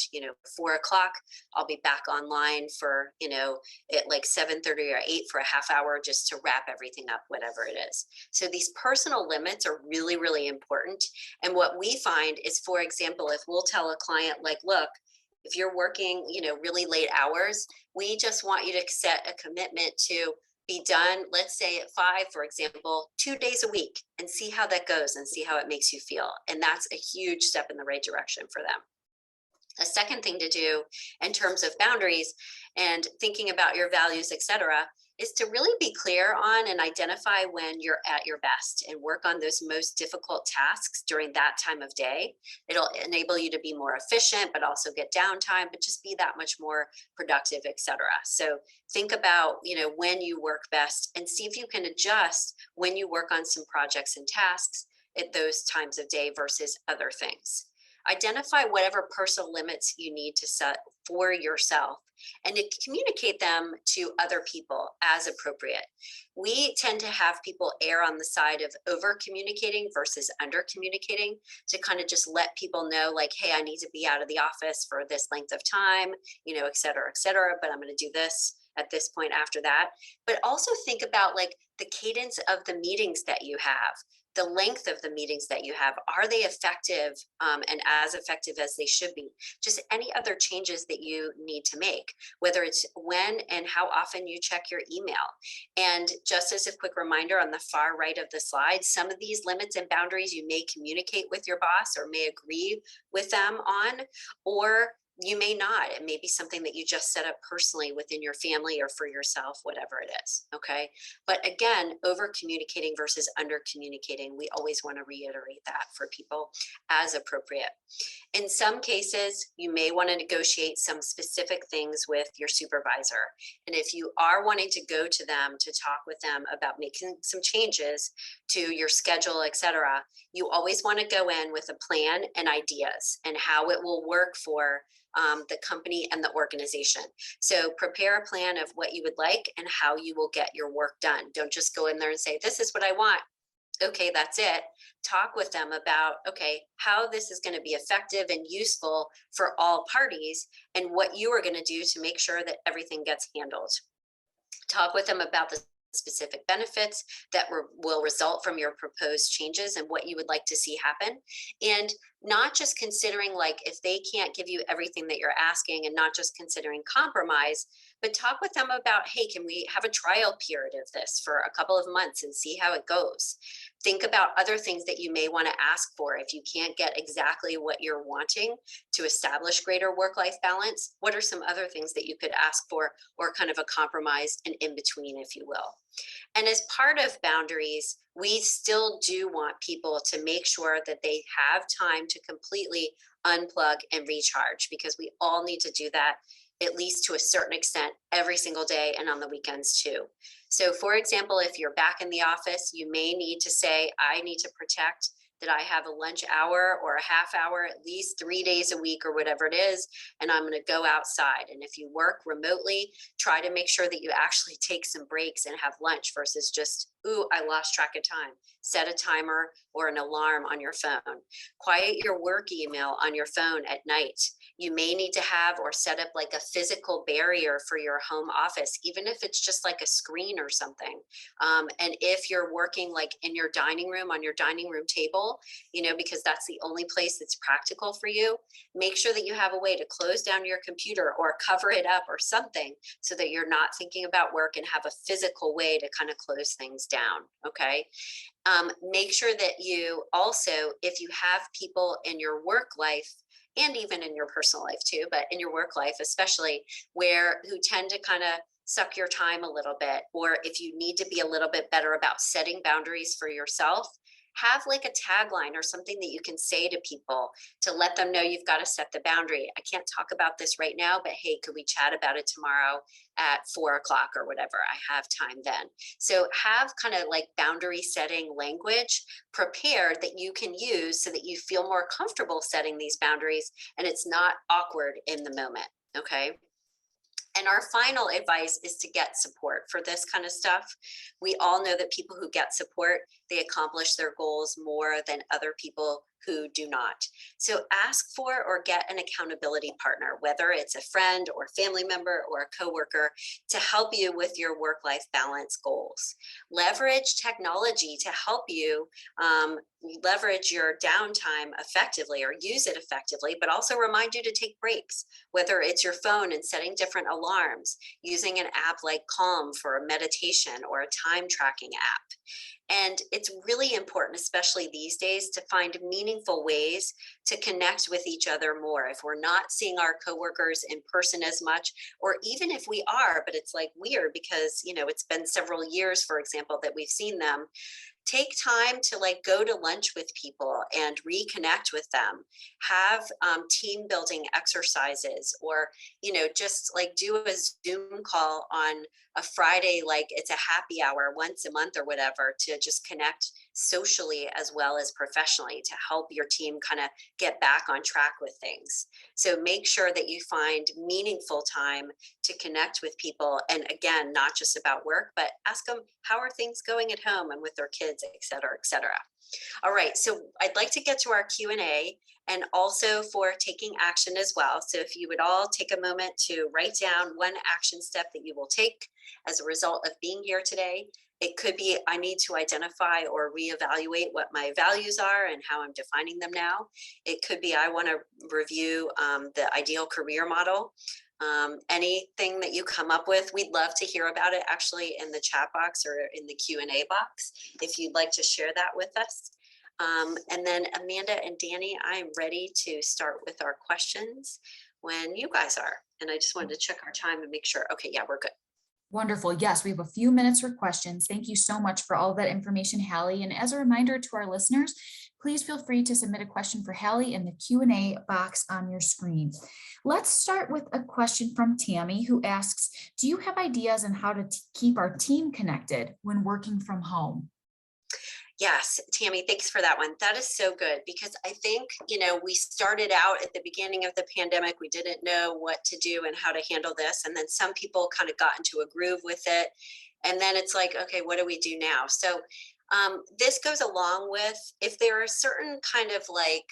4 o'clock. I'll be back online for, at like 7:30 or 8 for a half hour just to wrap everything up, whatever it is. So these personal limits are really, really important. And what we find is, for example, if we'll tell a client like, look, if you're working, really late hours, we just want you to set a commitment to be done, let's say at 5, for example, 2 days a week, and see how that goes and see how it makes you feel. And that's a huge step in the right direction for them. A second thing to do in terms of boundaries and thinking about your values, etc., is to really be clear on and identify when you're at your best and work on those most difficult tasks during that time of day. It'll enable you to be more efficient, but also get downtime, but just be that much more productive, etc. So think about, when you work best and see if you can adjust when you work on some projects and tasks at those times of day versus other things. Identify whatever personal limits you need to set for yourself and to communicate them to other people as appropriate. We tend to have people err on the side of over communicating versus under communicating to kind of just let people know, like, hey, I need to be out of the office for this length of time, et cetera, but I'm going to do this at this point after that. But also think about like the cadence of the meetings that you have, the length of the meetings that you have. Are they effective, and as effective as they should be? Just any other changes that you need to make, whether it's when and how often you check your email. And just as a quick reminder, on the far right of the slide, some of these limits and boundaries you may communicate with your boss or may agree with them on, or you may not. It may be something that you just set up personally within your family or for yourself, whatever it is. Okay. But again, over communicating versus under communicating, we always want to reiterate that for people as appropriate. In some cases, you may want to negotiate some specific things with your supervisor. And if you are wanting to go to them to talk with them about making some changes to your schedule, etc., you always want to go in with a plan and ideas and how it will work for the company and the organization. So prepare a plan of what you would like and how you will get your work done. Don't just go in there and say, this is what I want. Okay, that's it. Talk with them about, okay, how this is going to be effective and useful for all parties and what you are going to do to make sure that everything gets handled. Talk with them about the specific benefits that will result from your proposed changes and what you would like to see happen. And not just considering like if they can't give you everything that you're asking and not just considering compromise, but talk with them about, hey, can we have a trial period of this for a couple of months and see how it goes? Think about other things that you may want to ask for if you can't get exactly what you're wanting to establish greater work-life balance. What are some other things that you could ask for, or kind of a compromise and in between, if you will? And as part of boundaries, we still do want people to make sure that they have time to completely unplug and recharge, because we all need to do that at least to a certain extent every single day and on the weekends too. So for example, if you're back in the office, you may need to say, I need to protect that I have a lunch hour or a half hour at least 3 days a week or whatever it is, and I'm going to go outside. And if you work remotely, try to make sure that you actually take some breaks and have lunch versus just, ooh, I lost track of time. Set a timer or an alarm on your phone. Quiet your work email on your phone at night. You may need to have or set up like a physical barrier for your home office, even if it's just like a screen or something. And if you're working like in your dining room, on your dining room table, because that's the only place that's practical for you, make sure that you have a way to close down your computer or cover it up or something so that you're not thinking about work and have a physical way to kind of close things down. Okay. Make sure that you also, if you have people in your work life and even in your personal life too, but in your work life especially, who tend to kind of suck your time a little bit, or if you need to be a little bit better about setting boundaries for yourself, have like a tagline or something that you can say to people to let them know you've got to set the boundary. I can't talk about this right now, but hey, could we chat about it tomorrow at 4 o'clock or whatever? I have time then. So have kind of like boundary setting language prepared that you can use so that you feel more comfortable setting these boundaries and it's not awkward in the moment. Okay. And our final advice is to get support for this kind of stuff. We all know that people who get support, they accomplish their goals more than other people who do not. So ask for or get an accountability partner, whether it's a friend or family member or a coworker, to help you with your work-life balance goals. Leverage technology to help you leverage your downtime effectively or use it effectively, but also remind you to take breaks, whether it's your phone and setting different alarms, using an app like Calm for a meditation or a time tracking app. And it's really important, especially these days, to find meaningful ways to connect with each other more. If we're not seeing our coworkers in person as much, or even if we are, but it's like weird because, it's been several years, for example, that we've seen them, take time to like go to lunch with people and reconnect with them, have team building exercises, or just like do a Zoom call on a Friday, like it's a happy hour once a month or whatever, to just connect socially as well as professionally to help your team kind of get back on track with things. So make sure that you find meaningful time to connect with people, and again, not just about work, but ask them how are things going at home and with their kids, et cetera, et cetera. All right, so I'd like to get to our Q&A, and also for taking action as well. So if you would all take a moment to write down one action step that you will take as a result of being here today. It could be I need to identify or reevaluate what my values are and how I'm defining them now. It could be I want to review the ideal career model. Anything that you come up with, we'd love to hear about it actually in the chat box or in the Q&A box if you'd like to share that with us. And then Amanda and Danny, I am ready to start with our questions when you guys are. And I just wanted to check our time and make sure. Okay, yeah, we're good. Wonderful. Yes, we have a few minutes for questions. Thank you so much for all that information, Hallie. And as a reminder to our listeners, please feel free to submit a question for Hallie in the Q&A box on your screen. Let's start with a question from Tammy, who asks, do you have ideas on how to keep our team connected when working from home? Yes, Tammy, thanks for that one. That is so good because I think, we started out at the beginning of the pandemic. We didn't know what to do and how to handle this. And then some people kind of got into a groove with it. And then it's like, okay, what do we do now? So this goes along with if there are certain kind of like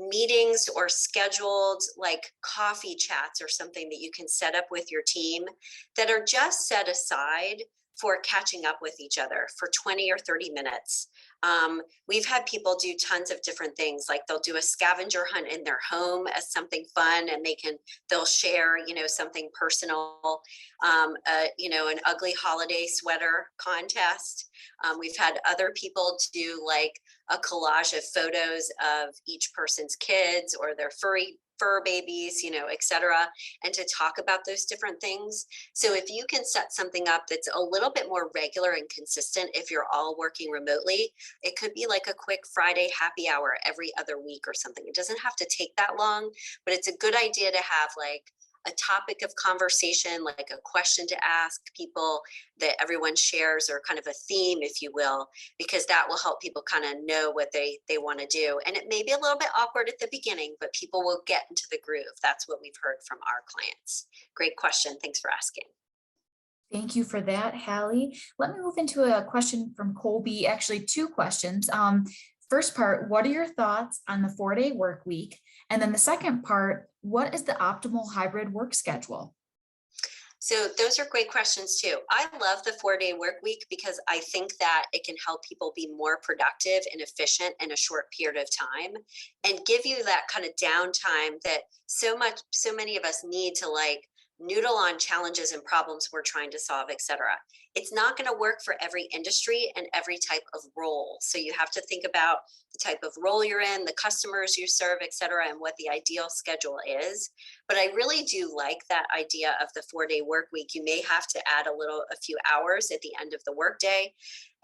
meetings or scheduled like coffee chats or something that you can set up with your team that are just set aside for catching up with each other for 20 or 30 minutes. We've had people do tons of different things, like they'll do a scavenger hunt in their home as something fun, and they'll share, something personal, an ugly holiday sweater contest. We've had other people do like a collage of photos of each person's kids or their fur babies, et cetera, and to talk about those different things. So if you can set something up that's a little bit more regular and consistent, if you're all working remotely, it could be like a quick Friday happy hour every other week or something. It doesn't have to take that long, but it's a good idea to have like a topic of conversation, like a question to ask people that everyone shares, or kind of a theme, if you will, because that will help people kind of know what they want to do. And it may be a little bit awkward at the beginning, but people will get into the groove. That's what we've heard from our clients. Great question. Thanks for asking. Thank you for that, Hallie. Let me move into a question from Colby, actually two questions. First part, what are your thoughts on the 4-day work week? And then the second part, what is the optimal hybrid work schedule? So those are great questions too. I love the 4-day work week because I think that it can help people be more productive and efficient in a short period of time, and give you that kind of downtime that so many of us need to like noodle on challenges and problems we're trying to solve, et cetera. It's not going to work for every industry and every type of role. So you have to think about the type of role you're in, the customers you serve, et cetera, and what the ideal schedule is. But I really do like that idea of the 4-day work week. You may have to add a few hours at the end of the workday,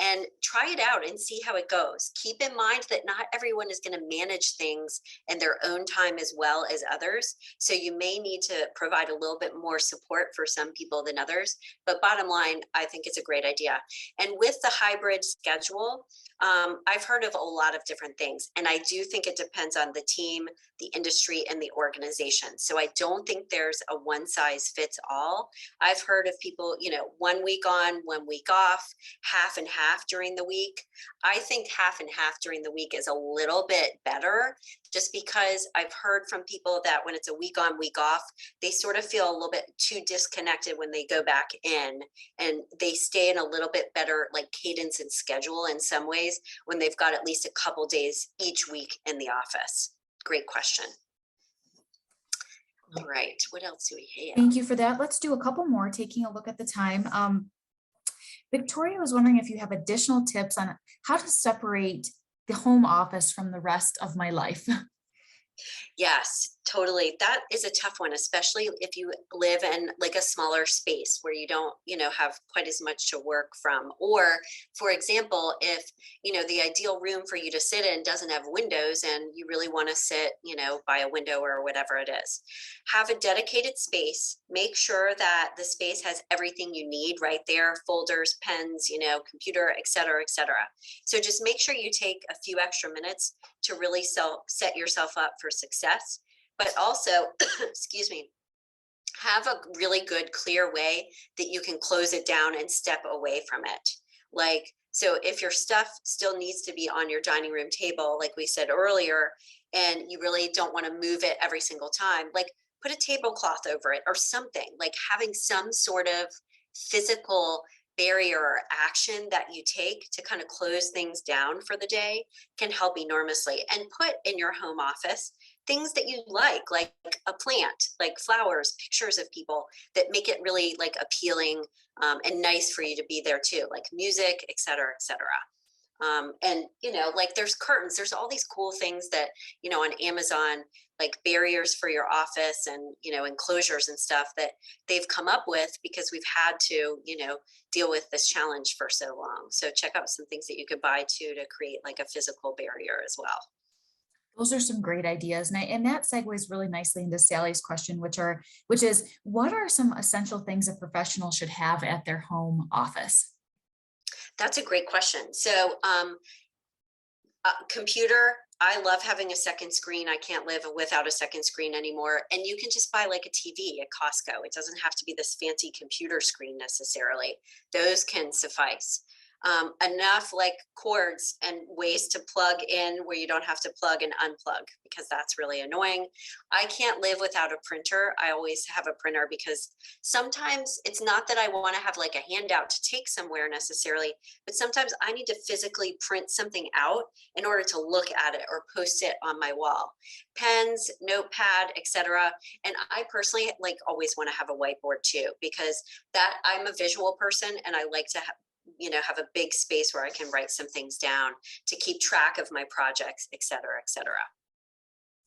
and try it out and see how it goes. Keep in mind that not everyone is going to manage things in their own time as well as others. So you may need to provide a little bit more support for some people than others. But bottom line, I think it's a great idea. And with the hybrid schedule, I've heard of a lot of different things. And I do think it depends on the team, the industry, and the organization. So I don't think there's a one size fits all. I've heard of people, 1 week on, 1 week off, half and half during the week. I think half and half during the week is a little bit better, just because I've heard from people that when it's a week on, week off, they sort of feel a little bit too disconnected when they go back in, and they stay in a little bit better like cadence and schedule in some ways when they've got at least a couple days each week in the office. Great question. All right, what else do we have? Thank you for that. Let's do a couple more, taking a look at the time. Victoria was wondering if you have additional tips on how to separate the home office from the rest of my life. Yes, totally. That is a tough one, especially if you live in like a smaller space where you don't, have quite as much to work from. Or, for example, if, the ideal room for you to sit in doesn't have windows and you really want to sit, by a window or whatever it is, have a dedicated space. Make sure that the space has everything you need right there, folders, pens, computer, et cetera, et cetera. So just make sure you take a few extra minutes to really set yourself up for success, but also, excuse me, have a really good, clear way that you can close it down and step away from it. Like, so if your stuff still needs to be on your dining room table, like we said earlier, and you really don't want to move it every single time, like put a tablecloth over it or something, like having some sort of physical barrier or action that you take to kind of close things down for the day can help enormously. And put in your home office things that you like a plant, like flowers, pictures of people that make it really like appealing, and nice for you to be there too, like music, et cetera, et cetera. And like there's curtains, there's all these cool things that, on Amazon, like barriers for your office and, enclosures and stuff that they've come up with because we've had to, deal with this challenge for so long. So check out some things that you could buy too to create like a physical barrier as well. Those are some great ideas. And that segues really nicely into Sally's question, which is what are some essential things a professional should have at their home office? That's a great question. So, computer, I love having a second screen. I can't live without a second screen anymore. And you can just buy like a TV at Costco. It doesn't have to be this fancy computer screen necessarily. Those can suffice. Enough like cords and ways to plug in where you don't have to plug and unplug because that's really annoying. I can't live without a printer. I always have a printer because sometimes it's not that I want to have like a handout to take somewhere necessarily, but sometimes I need to physically print something out in order to look at it or post it on my wall. Pens, notepad, etc. And I personally like always want to have a whiteboard too because that I'm a visual person and I like to have a big space where I can write some things down to keep track of my projects, et cetera, et cetera.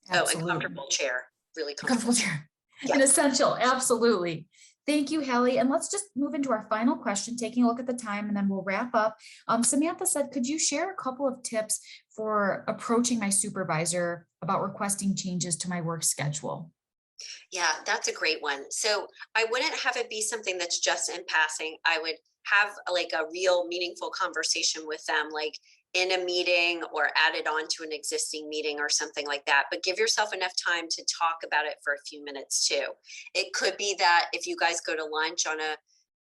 Oh, and Absolutely. comfortable chair, really Comfortable comfortable. chair. Yeah. An essential. Absolutely. Thank you, Hallie. And let's just move into our final question, taking a look at the time, and then we'll wrap up. Samantha said, could you share a couple of tips for approaching my supervisor about requesting changes to my work schedule? Yeah, that's a great one. So I wouldn't have it be something that's just in passing. I would have like a real meaningful conversation with them, like in a meeting or added on to an existing meeting or something like that. But give yourself enough time to talk about it for a few minutes too. It could be that if you guys go to lunch on a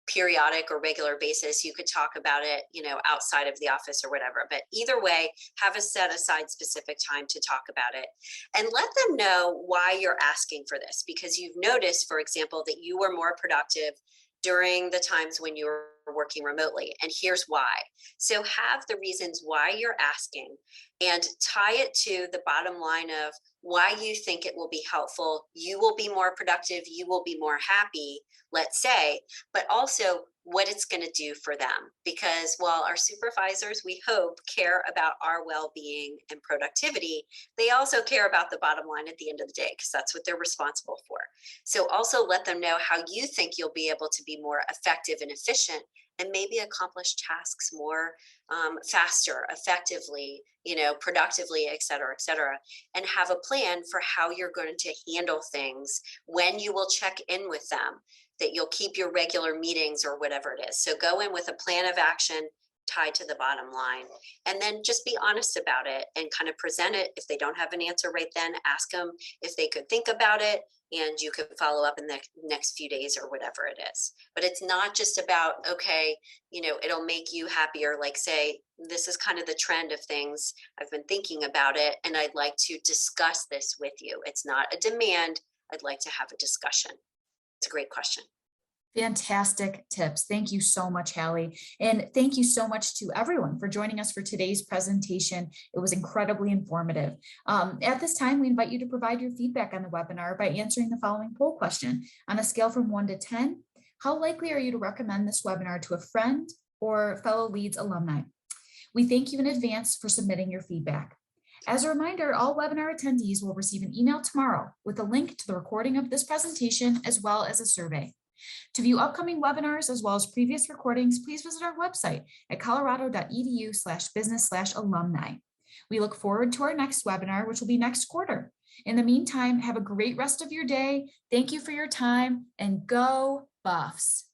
periodic or regular basis, you could talk about it, outside of the office or whatever. But either way, have a set aside specific time to talk about it and let them know why you're asking for this. Because you've noticed, for example, that you were more productive during the times when you were working remotely. And here's why. So have the reasons why you're asking and tie it to the bottom line of why you think it will be helpful. You will be more productive. You will be more happy, let's say, but also what it's going to do for them. Because while our supervisors, we hope, care about our well-being and productivity, they also care about the bottom line at the end of the day, because that's what they're responsible for. So also let them know how you think you'll be able to be more effective and efficient and maybe accomplish tasks more faster, effectively, productively, et cetera, and have a plan for how you're going to handle things when you will check in with them, that you'll keep your regular meetings or whatever it is. So go in with a plan of action tied to the bottom line, and then just be honest about it and kind of present it. If they don't have an answer right then, ask them if they could think about it, and you can follow up in the next few days or whatever it is. But it's not just about, okay, it'll make you happier. Like say, this is kind of the trend of things. I've been thinking about it and I'd like to discuss this with you. It's not a demand. I'd like to have a discussion. It's a great question. Fantastic tips. Thank you so much, Hallie. And thank you so much to everyone for joining us for today's presentation. It was incredibly informative. At this time, we invite you to provide your feedback on the webinar by answering the following poll question. On a scale from 1 to 10, how likely are you to recommend this webinar to a friend, or fellow Leeds alumni. We thank you in advance for submitting your feedback. As a reminder, all webinar attendees will receive an email tomorrow with a link to the recording of this presentation as well as a survey. To view upcoming webinars as well as previous recordings, please visit our website at colorado.edu/business/alumni. We look forward to our next webinar, which will be next quarter. In the meantime, have a great rest of your day. Thank you for your time and go Buffs.